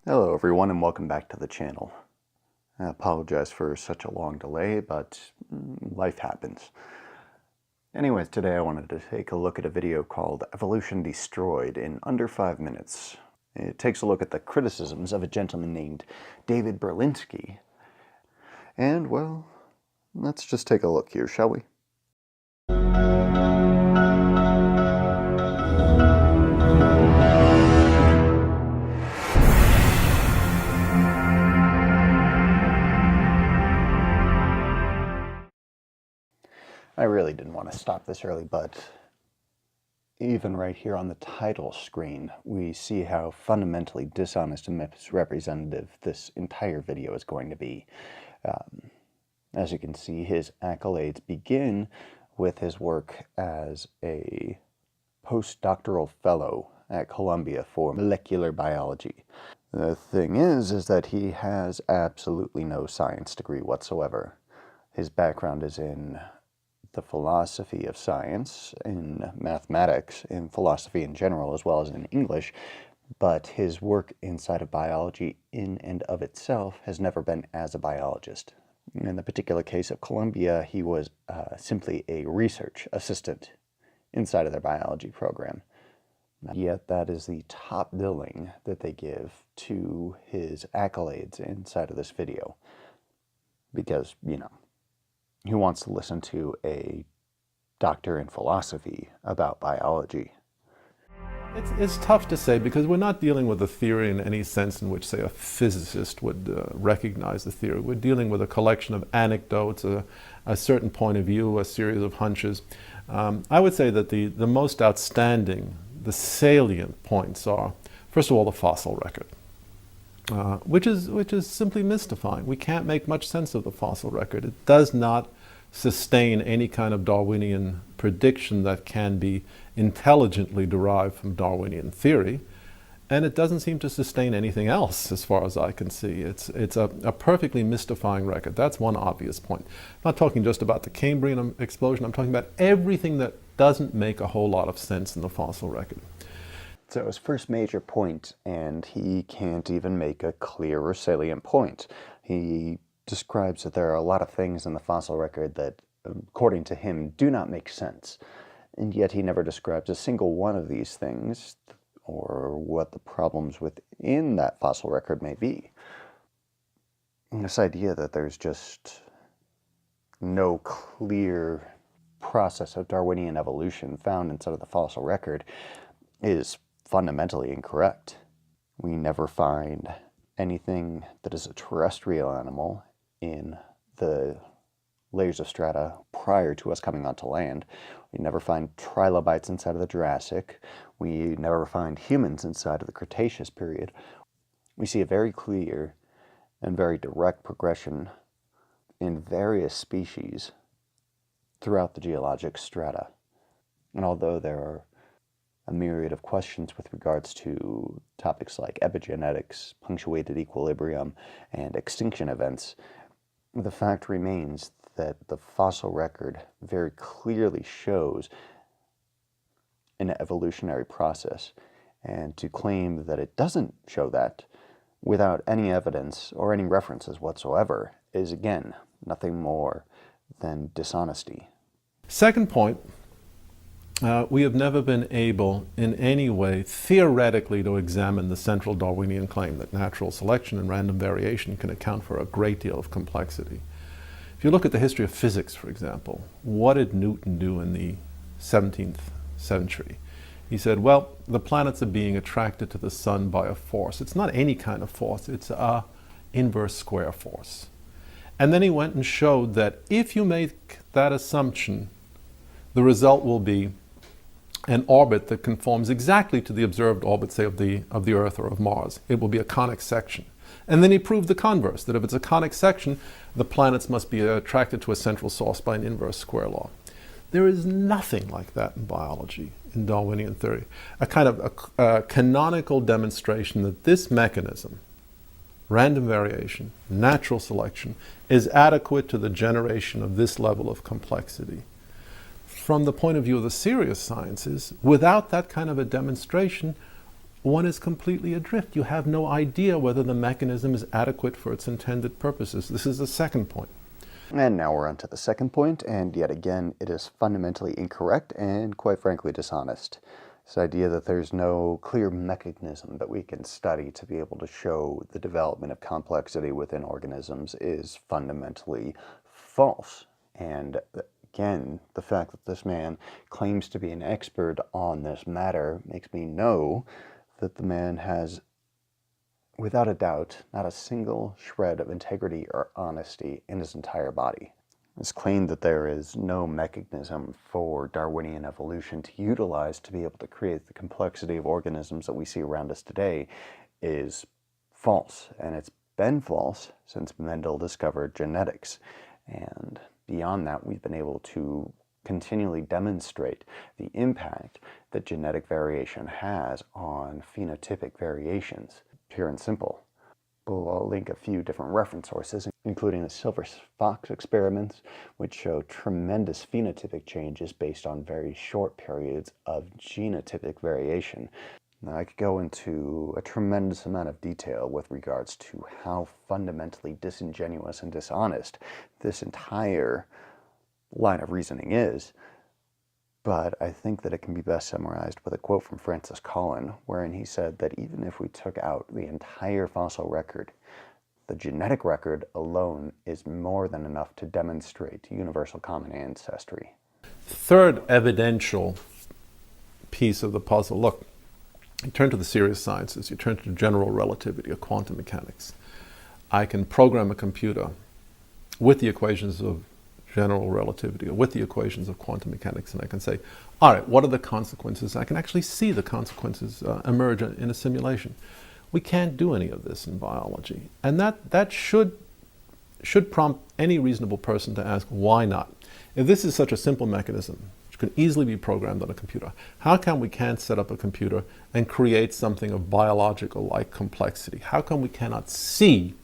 Hello everyone and welcome back to the channel. I apologize for such a long delay, but life happens. Anyways, today I wanted to take a look at a video called Evolution Destroyed in Under 5 Minutes. It takes a look at the criticisms of a gentleman named David Berlinski. And, well, let's just take a look here, shall we? I really didn't want to stop this early, but even right here on the title screen, we see how fundamentally dishonest and misrepresentative this entire video is going to be. As you can see, his accolades begin with his work as a postdoctoral fellow at Columbia for molecular biology. The thing is that he has absolutely no science degree whatsoever. His background is in the philosophy of science, in mathematics, in philosophy in general, as well as in English, but his work inside of biology in and of itself has never been as a biologist. In the particular case of Columbia, he was simply a research assistant inside of their biology program. Yet that is the top billing that they give to his accolades inside of this video. Because, you know, who wants to listen to a doctor in philosophy about biology? It's tough to say because we're not dealing with a theory in any sense in which, say, a physicist would recognize the theory. We're dealing with a collection of anecdotes, a certain point of view, a series of hunches. I would say that the most outstanding, the salient points are, first of all, the fossil record. Which is simply mystifying. We can't make much sense of the fossil record. It does not sustain any kind of Darwinian prediction that can be intelligently derived from Darwinian theory, and it doesn't seem to sustain anything else as far as I can see. It's a perfectly mystifying record. That's one obvious point. I'm not talking just about the Cambrian explosion. I'm talking about everything that doesn't make a whole lot of sense in the fossil record. So his first major point, and he can't even make a clear or salient point. He describes that there are a lot of things in the fossil record that, according to him, do not make sense. And yet he never describes a single one of these things, or what the problems within that fossil record may be. And this idea that there's just no clear process of Darwinian evolution found inside of the fossil record is fundamentally incorrect. We never find anything that is a terrestrial animal in the layers of strata prior to us coming onto land. We never find trilobites inside of the Jurassic. We never find humans inside of the Cretaceous period. We see a very clear and very direct progression in various species throughout the geologic strata. And although there are a myriad of questions with regards to topics like epigenetics, punctuated equilibrium, and extinction events, the fact remains that the fossil record very clearly shows an evolutionary process. And to claim that it doesn't show that without any evidence or any references whatsoever is, again, nothing more than dishonesty. Second point, we have never been able in any way theoretically to examine the central Darwinian claim that natural selection and random variation can account for a great deal of complexity. If you look at the history of physics, for example, what did Newton do in the 17th century? He said, well, the planets are being attracted to the sun by a force. It's not any kind of force, it's a inverse square force. And then he went and showed that if you make that assumption, the result will be an orbit that conforms exactly to the observed orbit, say, of the Earth or of Mars. It will be a conic section. And then he proved the converse, that if it's a conic section, the planets must be attracted to a central source by an inverse square law. There is nothing like that in biology, in Darwinian theory. A kind of a canonical demonstration that this mechanism, random variation, natural selection, is adequate to the generation of this level of complexity. From the point of view of the serious sciences, without that kind of a demonstration, one is completely adrift. You have no idea whether the mechanism is adequate for its intended purposes. This is the second point. And now we're on to the second point, and yet again, it is fundamentally incorrect and, quite frankly, dishonest. This idea that there's no clear mechanism that we can study to be able to show the development of complexity within organisms is fundamentally false. And again, the fact that this man claims to be an expert on this matter makes me know that the man has, without a doubt, not a single shred of integrity or honesty in his entire body. This claim that there is no mechanism for Darwinian evolution to utilize to be able to create the complexity of organisms that we see around us today is false, and it's been false since Mendel discovered genetics. And beyond that, we've been able to continually demonstrate the impact that genetic variation has on phenotypic variations. Pure and simple. I'll link a few different reference sources, including the silver fox experiments, which show tremendous phenotypic changes based on very short periods of genotypic variation. Now, I could go into a tremendous amount of detail with regards to how fundamentally disingenuous and dishonest this entire line of reasoning is, but I think that it can be best summarized with a quote from Francis Collin, wherein he said that even if we took out the entire fossil record, the genetic record alone is more than enough to demonstrate universal common ancestry. Third evidential piece of the puzzle. Look, you turn to the serious sciences, you turn to general relativity or quantum mechanics. I can program a computer with the equations of general relativity or with the equations of quantum mechanics, and I can say, all right, what are the consequences? I can actually see the consequences emerge in a simulation. We can't do any of this in biology, and that should prompt any reasonable person to ask, why not? If this is such a simple mechanism which can easily be programmed on a computer, how come we can't set up a computer and create something of biological-like complexity? How come we cannot see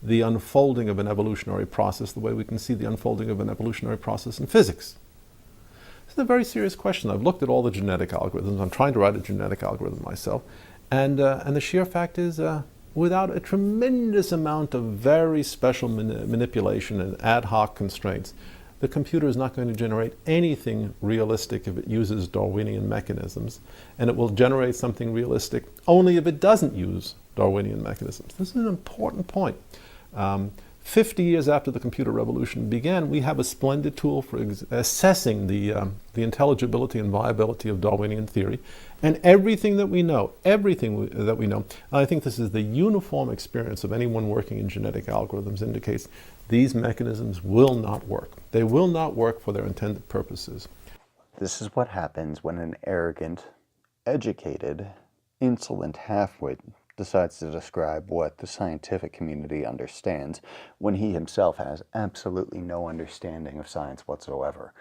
the unfolding of an evolutionary process the way we can see the unfolding of an evolutionary process in physics? This is a very serious question. I've looked at all the genetic algorithms. I'm trying to write a genetic algorithm myself. And the sheer fact is, without a tremendous amount of very special manipulation and ad hoc constraints, the computer is not going to generate anything realistic if it uses Darwinian mechanisms, and it will generate something realistic only if it doesn't use Darwinian mechanisms. This is an important point. 50 years after the computer revolution began, we have a splendid tool for assessing the intelligibility and viability of Darwinian theory. And everything that we know, I think this is the uniform experience of anyone working in genetic algorithms, indicates these mechanisms will not work. They will not work for their intended purposes. This is what happens when an arrogant, educated, insolent halfwit decides to describe what the scientific community understands when he himself has absolutely no understanding of science whatsoever.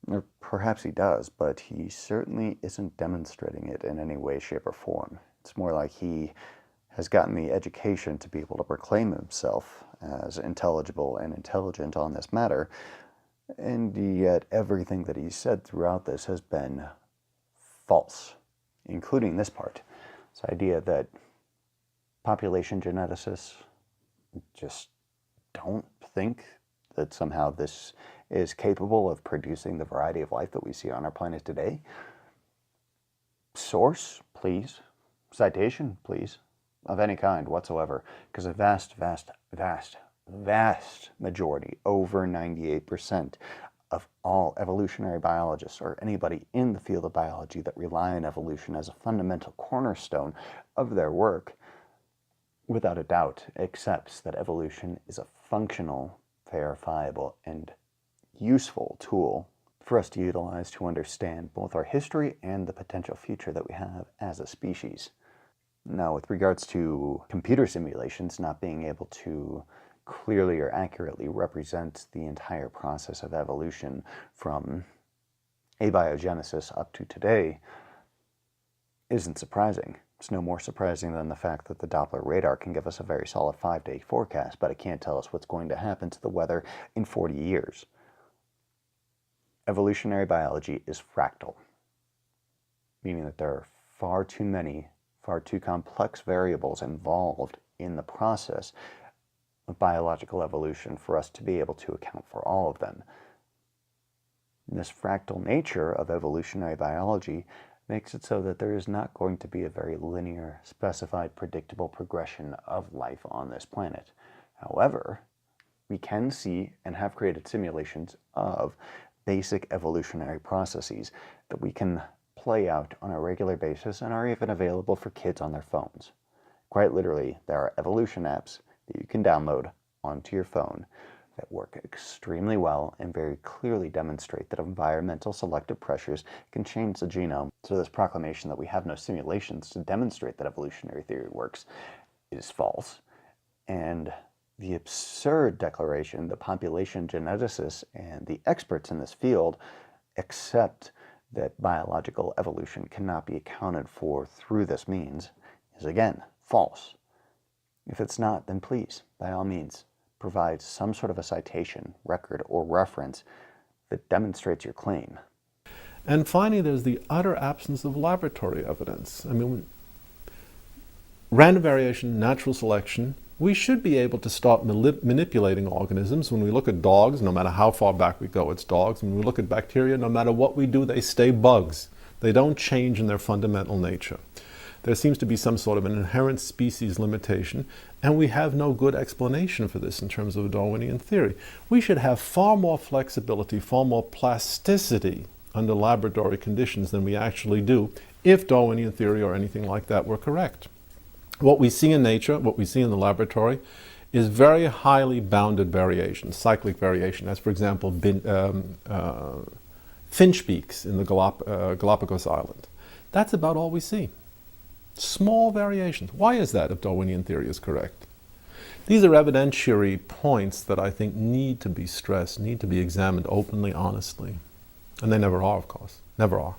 Or perhaps he does, but he certainly isn't demonstrating it in any way, shape, or form. It's more like he has gotten the education to be able to proclaim himself as intelligible and intelligent on this matter, and yet everything that he's said throughout this has been false, including this part. This idea that population geneticists just don't think that somehow this is capable of producing the variety of life that we see on our planet today. Source, please. Citation, please. Of any kind whatsoever. Because a vast majority, over 98%, of all evolutionary biologists or anybody in the field of biology that rely on evolution as a fundamental cornerstone of their work, without a doubt, accepts that evolution is a functional, verifiable, and useful tool for us to utilize to understand both our history and the potential future that we have as a species. Now, with regards to computer simulations not being able to clearly or accurately represent the entire process of evolution from abiogenesis up to today isn't surprising. It's no more surprising than the fact that the Doppler radar can give us a very solid 5-day forecast, but it can't tell us what's going to happen to the weather in 40 years. Evolutionary biology is fractal, meaning that there are far too many far too complex variables involved in the process of biological evolution for us to be able to account for all of them. This fractal nature of evolutionary biology makes it so that there is not going to be a very linear, specified, predictable progression of life on this planet. However, we can see and have created simulations of basic evolutionary processes that we can play out on a regular basis and are even available for kids on their phones. Quite literally, there are evolution apps that you can download onto your phone that work extremely well and very clearly demonstrate that environmental selective pressures can change the genome. So this proclamation that we have no simulations to demonstrate that evolutionary theory works is false. And the absurd declaration that population geneticists and the experts in this field accept that biological evolution cannot be accounted for through this means is again false. If it's not, then please, by all means, provide some sort of a citation, record, or reference that demonstrates your claim. And finally, there's the utter absence of laboratory evidence. I mean, random variation, natural selection, we should be able to start manipulating organisms. When we look at dogs, no matter how far back we go, it's dogs. When we look at bacteria, no matter what we do, they stay bugs. They don't change in their fundamental nature. There seems to be some sort of an inherent species limitation, and we have no good explanation for this in terms of a Darwinian theory. We should have far more flexibility, far more plasticity under laboratory conditions than we actually do if Darwinian theory or anything like that were correct. What we see in nature, what we see in the laboratory, is very highly bounded variation, cyclic variation, as for example finch beaks in the Galapagos Island. That's about all we see. Small variations. Why is that if Darwinian theory is correct? These are evidentiary points that I think need to be stressed, need to be examined openly, honestly. And they never are, of course. Never are.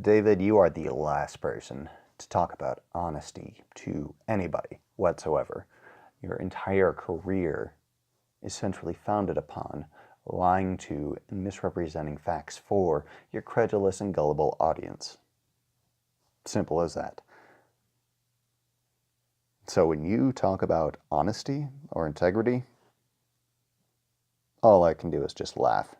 David, you are the last person to talk about honesty to anybody whatsoever. Your entire career is centrally founded upon lying to and misrepresenting facts for your credulous and gullible audience. Simple as that. So when you talk about honesty or integrity, all I can do is just laugh.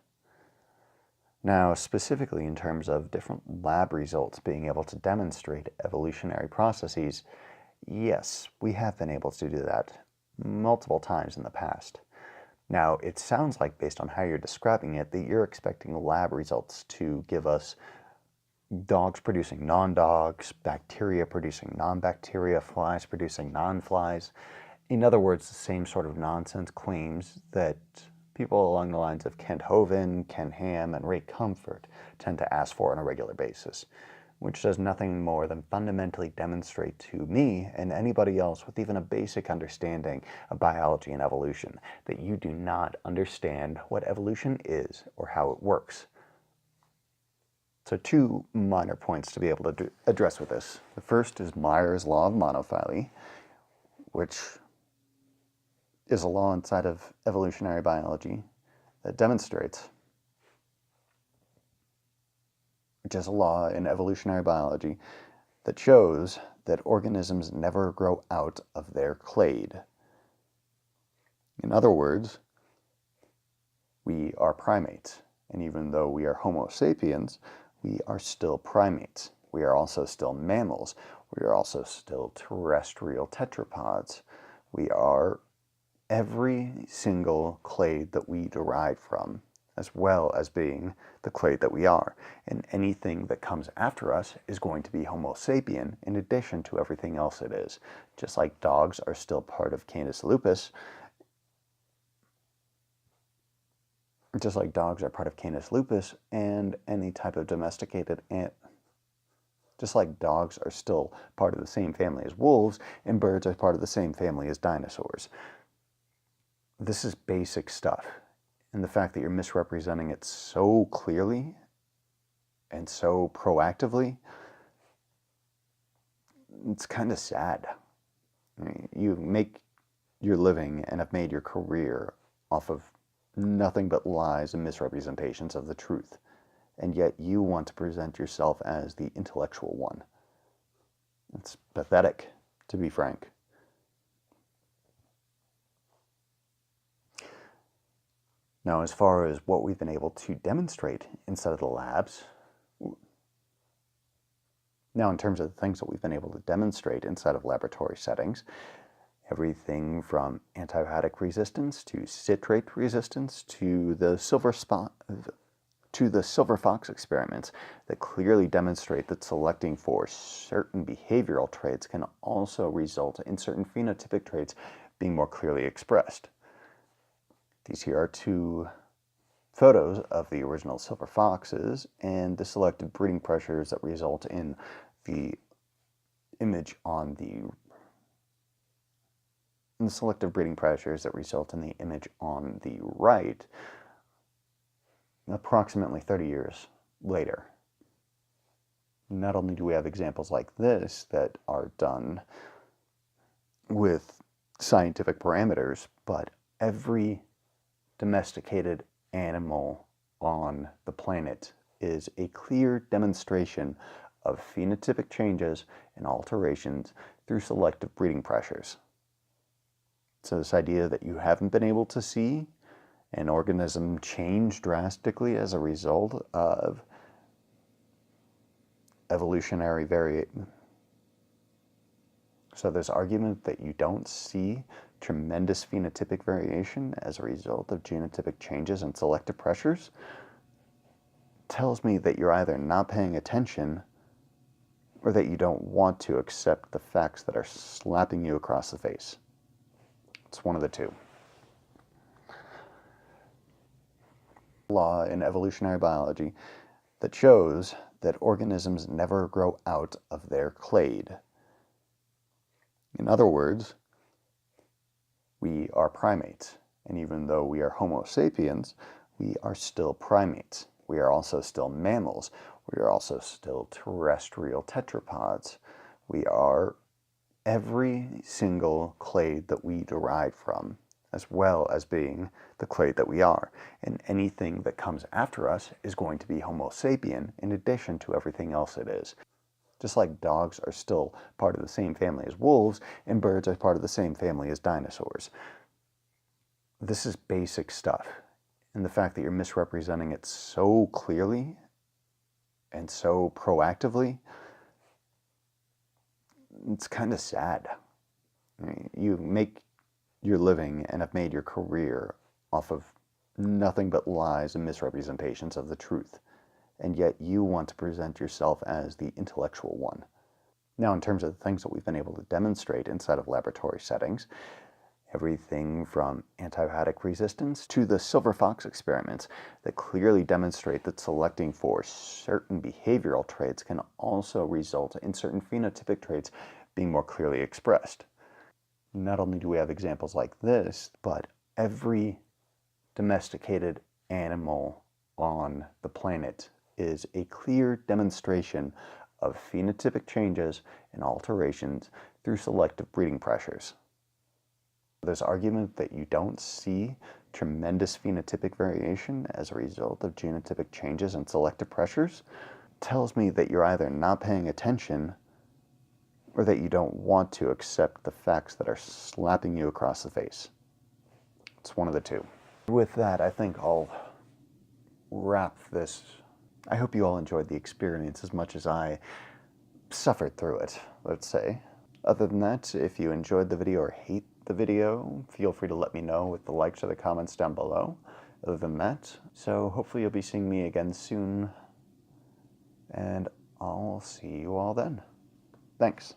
Now, specifically in terms of different lab results being able to demonstrate evolutionary processes, yes, we have been able to do that multiple times in the past. Now, it sounds like, based on how you're describing it, that you're expecting lab results to give us dogs producing non-dogs, bacteria producing non-bacteria, flies producing non-flies. In other words, the same sort of nonsense claims that people along the lines of Kent Hovind, Ken Ham, and Ray Comfort tend to ask for on a regular basis, which does nothing more than fundamentally demonstrate to me and anybody else with even a basic understanding of biology and evolution that you do not understand what evolution is or how it works. So two minor points to be able to address with this. The first is Meyer's law of monophily, which is a law inside of evolutionary biology that demonstrates, which is a law in evolutionary biology that shows that organisms never grow out of their clade. In other words, we are primates, and even though we are Homo sapiens, we are still primates. We are also still mammals. We are also still terrestrial tetrapods. We are every single clade that we derive from, as well as being the clade that we are. And anything that comes after us is going to be Homo sapien in addition to everything else it is. Just like dogs are still part of Canis lupus, and any type of domesticated ant, just like dogs are still part of the same family as wolves, and birds are part of the same family as dinosaurs. This is basic stuff, and the fact that you're misrepresenting it so clearly and so proactively, it's kind of sad. I mean, you make your living and have made your career off of nothing but lies and misrepresentations of the truth, and yet you want to present yourself as the intellectual one. It's pathetic, to be frank. Now, as far as what we've been able to demonstrate inside of the labs, now in terms of the things that we've been able to demonstrate inside of laboratory settings, everything from antibiotic resistance to citrate resistance to the silver fox experiments that clearly demonstrate that selecting for certain behavioral traits can also result in certain phenotypic traits being more clearly expressed. These here are two photos of the original silver foxes and the selective breeding pressures that result in the image on the selective breeding pressures that result in the image on the right approximately 30 years later. Not only do we have examples like this that are done with scientific parameters, but every domesticated animal on the planet is a clear demonstration of phenotypic changes and alterations through selective breeding pressures. So this idea that you haven't been able to see an organism change drastically as a result of evolutionary variation. So this argument that you don't see tremendous phenotypic variation as a result of genotypic changes and selective pressures tells me that you're either not paying attention or that you don't want to accept the facts that are slapping you across the face. It's one of the two. Law in evolutionary biology that shows that organisms never grow out of their clade. In other words, we are primates, and even though we are Homo sapiens, we are still primates. We are also still mammals. We are also still terrestrial tetrapods. We are every single clade that we derive from, as well as being the clade that we are. And anything that comes after us is going to be Homo sapien in addition to everything else it is. Just like dogs are still part of the same family as wolves, and birds are part of the same family as dinosaurs. This is basic stuff. And the fact that you're misrepresenting it so clearly and so proactively, it's kind of sad. You make your living and have made your career off of nothing but lies and misrepresentations of the truth. And yet you want to present yourself as the intellectual one. Now, in terms of the things that we've been able to demonstrate inside of laboratory settings, everything from antibiotic resistance to the silver fox experiments that clearly demonstrate that selecting for certain behavioral traits can also result in certain phenotypic traits being more clearly expressed. Not only do we have examples like this, but every domesticated animal on the planet is a clear demonstration of phenotypic changes and alterations through selective breeding pressures. This argument that you don't see tremendous phenotypic variation as a result of genotypic changes and selective pressures tells me that you're either not paying attention or that you don't want to accept the facts that are slapping you across the face. It's one of the two. With that, I think I'll wrap this. I hope you all enjoyed the experience as much as I suffered through it, let's say. Other than that, if you enjoyed the video or hate the video, feel free to let me know with the likes or the comments down below. Other than that, so hopefully you'll be seeing me again soon, and I'll see you all then. Thanks.